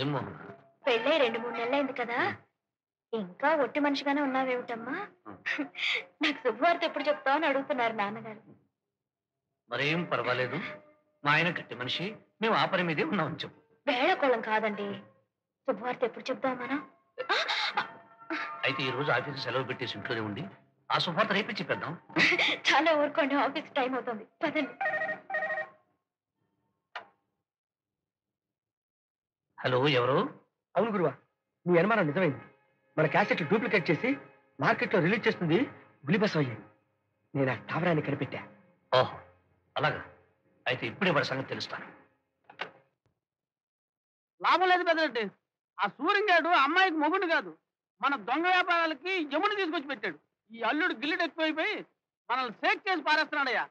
ఏమండి పెళ్ళై 2-3 నెలలైంది కదా, ఇంకా ఒట్టి మనిషిగానే ఉన్నావేమిటమ్మా? నాకు శుభవార్త ఎప్పుడు చెప్తావు అని అడుగుతున్నారు నాన్నగారు. మరేం పర్వాలేదు, మా ఆయన గట్టి మనిషి, మేము ఆ పని మీదే ఉన్నామని చెప్పు. వేళకోళం కాదండి, శుభవార్త ఎప్పుడు చెప్తాం మనం? అయితే ఈ రోజు ఆఫీసు సెలవు పెట్టేసి ఇంట్లోనే ఉండి ఆ శుభవార్త రేపే చెప్పేద్దాం. చాలా ఊరుకోండి, ఆఫీస్ టైం అవుతుంది, పదండి. హలో, ఎవరు? అవును గురువా, నీ అనుమానం నిజమైంది. మన క్యాసెట్లు డూప్లికేట్ చేసి మార్కెట్లో రిలీజ్ చేస్తుంది బులిబసయ్యి. నేను ఆ టావరాన్ని కనిపెట్టా. ఓహో, అలాగా? అయితే ఇప్పుడే వాడి సంగతి తెలుస్తాను. లాభం లేదు పెద్దలంటే, ఆ సూర్యంగాడు అమ్మాయికి మొగుడు కాదు, మన దొంగ వ్యాపారాలకి యముని తీసుకొచ్చి పెట్టాడు. ఈ అల్లుడు గిల్లుడు ఎక్కువైపోయి మనల్ని షేక్ చేసి పారేస్తున్నాడయ్యా.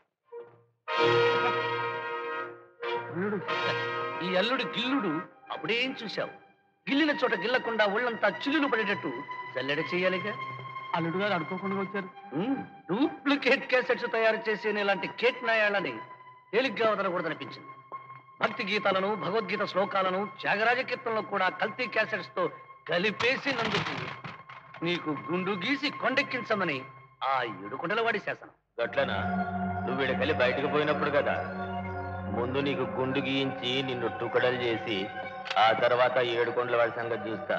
ఈ అల్లుడు గిల్లుడు అప్పుడేం చూశావు? గిల్లిన చోట గిల్లకుండా ఒళ్ళంతా చిల్లులు పడేటట్టు జల్లెడ చేయాలిగా. అల్లుడు గారు అడుకోకుండా వచ్చారు. డూప్లికేట్ క్యాసెట్స్ తయారు చేసే ఇలాంటి కేట్ నాయాలని తేలిగ్గా వదలకూడదనిపించింది. భక్తి గీతాలను, భగవద్గీత శ్లోకాలను, త్యాగరాజ కీర్తనలో కూడా కల్తీ క్యాసెట్స్ తో కలిపేసినందుకు నీకు గుండు గీసి కొండెక్కించమని ఆ 7 కొండల వాడి శాసనం. గట్లనా? నువ్వు వీడకెళ్ళి బయటకు పోయినప్పుడు కదా, ముందు నీకు గుండు గీయించి నిన్ను టుకడలు చేసి ఆ తర్వాత 7 కొండల వాడి సంగతి చూస్తా.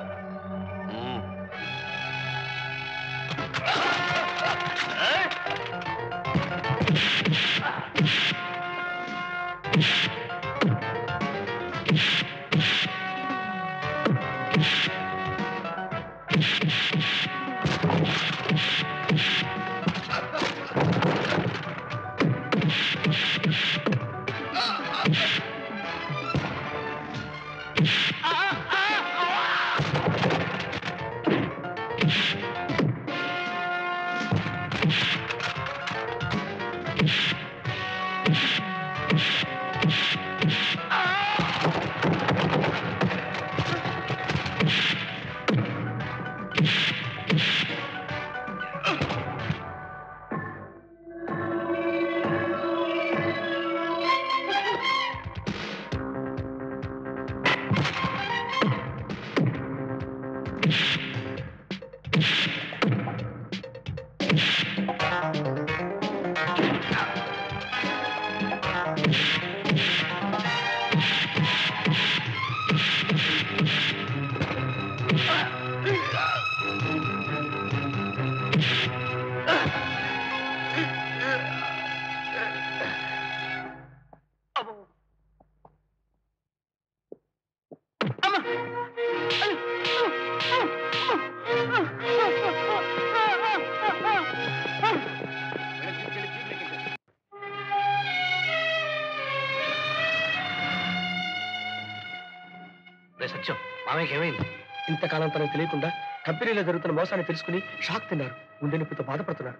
సత్యం, మామయ్యకి ఏమైంది? ఇంతకాలం తనకు తెలియకుండా కంపెనీలో జరుగుతున్న మోసాన్ని తెలుసుకుని షాక్ తిన్నారు. గుండె నొప్పితో బాధపడుతున్నారు.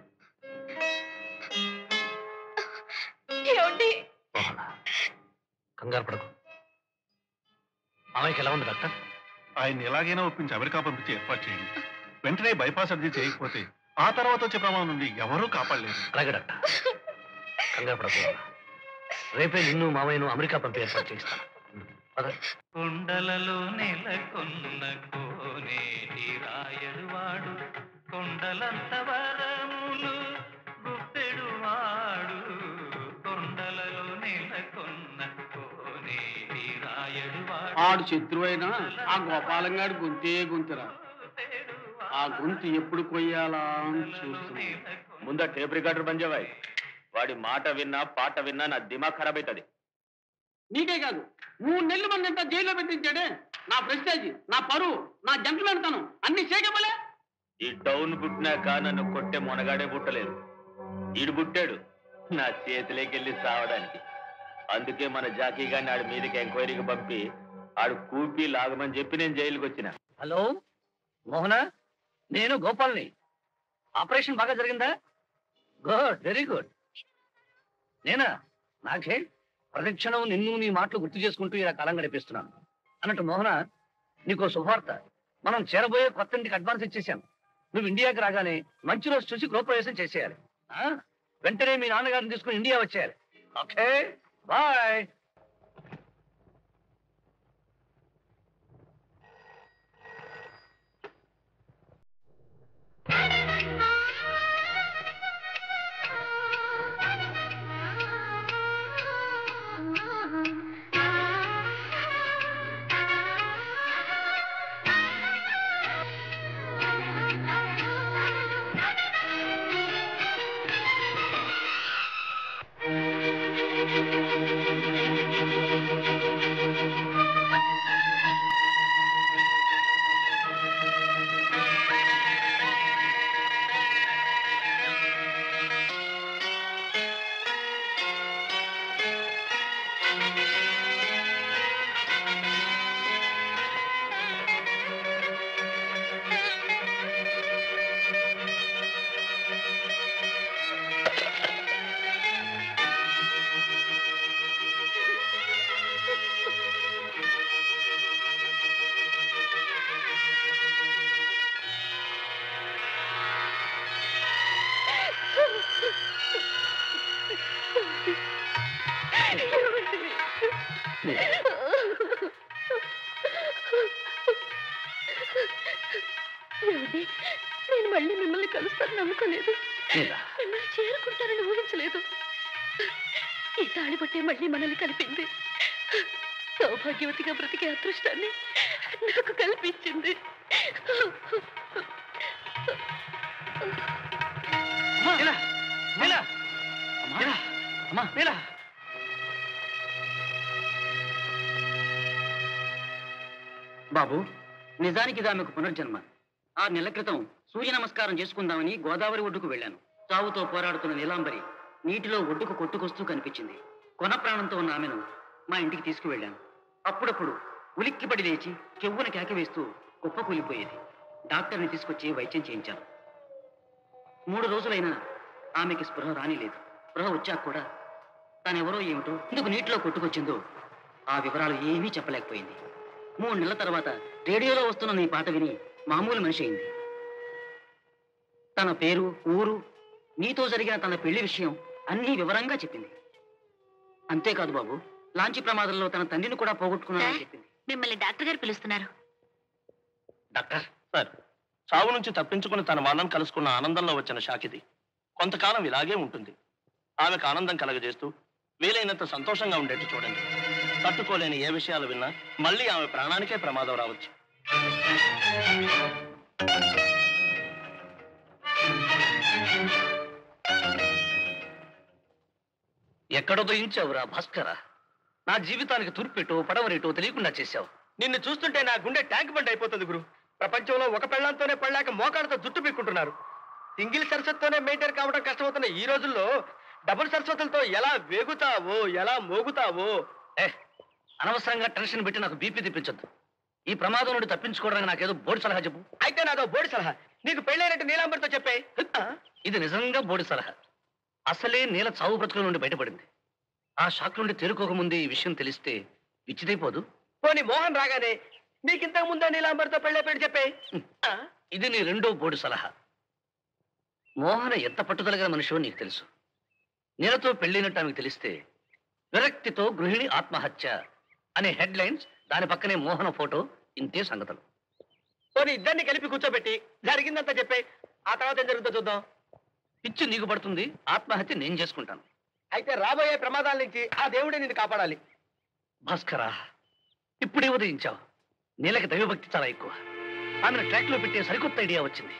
కంగారు పడకు. మామయ్యకి ఎలా ఉంది డాక్టర్? ఆయన్ని ఎలాగైనా ఒప్పించి అమెరికా పంపించి ఏర్పాటు చేయండి. వెంటనే బైపాస్ సర్జరీ చేయకపోతే ఆ తర్వాత వచ్చే ప్రమాదం నుండి ఎవరూ కాపాడలేరు. అలాగే డాక్టర్, కంగారు పడకు. రేపే నిన్ను మామయ్యను అమెరికా పంపి ఏర్పాటు చేస్తాను. కొండలలో నెలకొన్న కోనేటి రాయడువాడు, కొండలంత వరములు గుప్పెడువాడు. కొండలలో నెలకొన్న కోనేటి రాయడువాడు. ఆడు శత్రువైనా ఆ గోపాలంగాడు గొంతే గొంతురా. ఆ గొంతు ఎప్పుడు కొయ్యాలా అని చూస్తున్నా. ముందా టేప్ రికార్డర్ బంజావాయ్. వాడి మాట విన్నా పాట విన్నా నా దిమాగ్ ఖరాబ్ అవుతుంది. నీకే కాదు, 3 నెలలు మంది ఎంత జైల్లో పెట్టించాడే. నా ప్రెస్టేజ్, నా పరువు, నా జంటలు తనం అన్ని చేయకపోలే. ఈ డౌన్ పుట్టినాక నన్ను కొట్టే మొనగాడే పుట్టలేదు. ఈడు పుట్టాడు నా చేతిలోకెళ్ళి సావడానికి. అందుకే మన జాకీ గారిని ఆడి మీదకి ఎంక్వైరీకి పంపి ఆడు కూపి లాగమని చెప్పి నేను జైలుకి వచ్చిన. హలో మోహన, నేను గోపాల్ని. ఆపరేషన్ బాగా జరిగిందా? Good, very good. నేనా? నాకే ప్రతిక్షణం నిన్ను నీ మాటలు గుర్తు చేసుకుంటూ ఇలా కాలం గడిపిస్తున్నాను. అన్నట్టు మోహన, నీకో శుభవార్త. మనం చేరబోయే కొత్త ఇంటికి అడ్వాన్స్ ఇచ్చేసాను. నువ్వు ఇండియాకి రాగానే మంచి రోజు చూసి గృహప్రవేశం చేసేయాలి. వెంటనే మీ నాన్నగారిని తీసుకుని ఇండియా వచ్చేయాలి. Okay, bye. లేదే నేను మళ్ళీ మిమ్మల్ని కలుస్తానని అనుకోలేదు. నీలా మిమ్మల్ని చేరుకుంటానని ఊహించలేదు. ఈ తాళి పట్టే మళ్ళీ మనల్ని కలిపింది. సౌభాగ్యవతిగా బ్రతికే అదృష్టాన్ని నాకు కల్పించింది. నీలా నీలా నీలా అమ్మా నీలా బాబు, నిజానికి ఇది ఆమెకు పునర్జన్మ. 6 నెలల క్రితం సూర్య నమస్కారం చేసుకుందామని గోదావరి ఒడ్డుకు వెళ్ళాను. చావుతో పోరాడుతున్న నీలాంబరి నీటిలో ఒడ్డుకు కొట్టుకొస్తూ కనిపించింది. కొన ప్రాణంతో ఉన్న ఆమెను మా ఇంటికి తీసుకువెళ్ళాను. అప్పుడప్పుడు ఉలిక్కిపడి లేచి కెవ్వున కేక వేస్తూ కుప్ప కూలిపోయేది. డాక్టర్ని తీసుకొచ్చి వైద్యం చేయించాను. 3 రోజులైనా ఆమెకి స్పృహ రానిలేదు. స్పృహ వచ్చాక కూడా తానెవరో ఏమిటో ఎందుకు నీటిలో కొట్టుకొచ్చిందో ఆ వివరాలు ఏమీ చెప్పలేకపోయింది. 3 నెలల తర్వాత రేడియోలో వస్తున్న నీ పాట విని మామూలు మనిషి అయింది. తన పేరు, ఊరు, నీతో జరిగిన తన పెళ్లి విషయం అన్నీ వివరంగా చెప్పింది. అంతేకాదు బాబు, లాంచీ ప్రమాదంలో తన తండ్రిని కూడా పోగొట్టుకున్నానని చెప్పింది. మిమ్మల్ని డాక్టర్ గారు పిలుస్తున్నారు. డాక్టర్ సార్, చావు నుంచి తప్పించుకుని తన వాళ్ళని కలుసుకున్న ఆనందంలో వచ్చిన షాక్ ఇది. కొంతకాలం ఇలాగే ఉంటుంది. ఆమెకు ఆనందం కలగజేస్తూ వీలైనంత సంతోషంగా ఉండేట్టు చూడండి. తట్టుకోలేని ఏ విషయాలు విన్నా మళ్ళీ ఆమె ప్రాణానికే ప్రమాదం రావచ్చు. ఎక్కడో దయించావురా భాస్కర. నా జీవితానికి తూర్పెట్టో పడవరేటో తెలియకుండా చేశావు. నిన్ను చూస్తుంటే నా గుండె ట్యాంక్ బండ్ అయిపోతుంది గురు. ప్రపంచంలో ఒక పెళ్ళంతోనే పడలేక మోకాళ్ళతో జుట్టు పీక్కుంటున్నారు. సింగిల్ సరస్వతితోనే మెయింటైన్ కావడం కష్టమవుతున్న ఈ రోజుల్లో డబుల్ సరస్వతులతో ఎలా వేగుతావో, ఎలా మోగుతావో. అనవసరంగా టెన్షన్ పెట్టి నాకు బీపీ తెప్పించొద్దు. ఈ ప్రమాదం నుండి తప్పించుకోవడానికి నాకేదో బోడి సలహా చెప్పు. అయితే నాదో బోడి సలహా. నీకు పెళ్ళైనట్టు నీలాంబరితో చెప్పే. ఇది నిజంగా బోడి సలహా. అసలే నీల చావు బ్రతుకుల నుండి బయటపడింది. ఆ షాక్ నుండి తేరుకోకముందే ఈ విషయం తెలిస్తే విచ్చిదైపోదు. పోనీ మోహన్ రాగానే నీకింతకు ముందే నీలాంబరితో పెళ్ళైపోయి చెప్పే. ఇది నీ రెండో బోడి సలహా. మోహన ఎంత పట్టుదలగల మనిషో నీకు తెలుసు. నీలతో పెళ్ళైనట్టు ఆమెకు తెలిస్తే విరక్తితో గృహిణి ఆత్మహత్య అనే హెడ్లైన్స్, దాని పక్కనే మోహన ఫోటో, ఇంతే సంగతులు. పోనీ ఇద్దరిని కలిపి కూర్చోబెట్టి జరిగిందంతా చెప్పే. ఆ తర్వాత ఏం జరుగుతుందో చూద్దాం. పిచ్చి నీకు పడుతుంది, ఆత్మహత్య నేను చేసుకుంటాను. అయితే రాబోయే ప్రమాదాల నుంచి ఆ దేవుడే నిన్ను కాపాడాలి. భాస్కరా, ఇప్పుడే ఉదయించావు. నీలకి దైవభక్తి చాలా ఎక్కువ. ఆమెను ట్రాక్ లో పెట్టే సరికొత్త ఐడియా వచ్చింది.